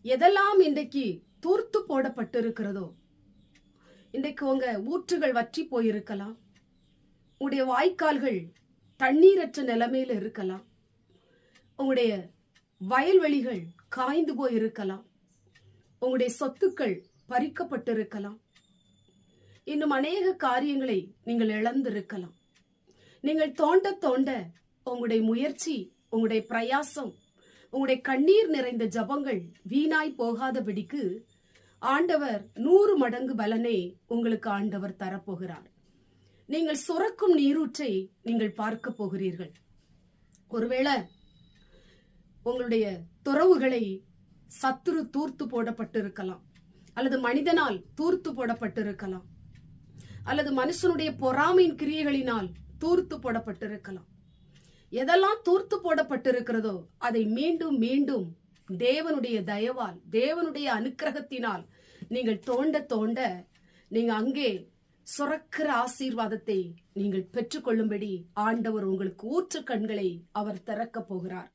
எதெல்லாம் இன்றைக்கு தூர்த்து போடப்பட்டு இருக்கிறதோ, இன்றைக்கு உங்க ஊற்றுகள் வற்றி போயிருக்கலாம், உங்களுடைய வாய்க்கால்கள் தண்ணீரற்ற நிலைமையில இருக்கலாம், உங்களுடைய வயல்வெளிகள் காய்ந்து போய் இருக்கலாம், உங்களுடைய சொத்துக்கள் பறிக்கப்பட்டு இருக்கலாம், இன்னும் அநேக காரியங்களை நீங்கள் இழந்திருக்கலாம். நீங்கள் தோண்ட தோண்ட உங்களுடைய முயற்சி, உங்களுடைய பிரயாசம், உங்களுடைய கண்ணீர் நிறைந்த ஜபங்கள் வீணாய் போகாதபடிக்கு ஆண்டவர் 100 மடங்கு பலனை உங்களுக்கு ஆண்டவர் தரப்போகிறார். நீங்கள் சுரக்கும் நீரூற்றை நீங்கள் பார்க்க போகிறீர்கள். ஒருவேளை உங்களுடைய துறவுகளை சத்துரு தூர்த்து போடப்பட்டிருக்கலாம், அல்லது மனிதனால் தூர்த்து போடப்பட்டிருக்கலாம், அல்லது மனுஷனுடைய பொறாமையின் கிரியைகளினால் தூர்த்து போடப்பட்டிருக்கலாம். எதெல்லாம் தூர்த்து போடப்பட்டிருக்கிறதோ அதை மீண்டும் மீண்டும் தேவனுடைய தயவால், தேவனுடைய அனுக்கிரகத்தினால் நீங்கள் தோண்ட தோண்ட நீங்க அங்கே சுரக்கிற ஆசீர்வாதத்தை நீங்கள் பெற்றுக்கொள்ளும்படி ஆண்டவர் உங்களுக்கு ஊற்று கண்களை அவர் திறக்க போகிறார்.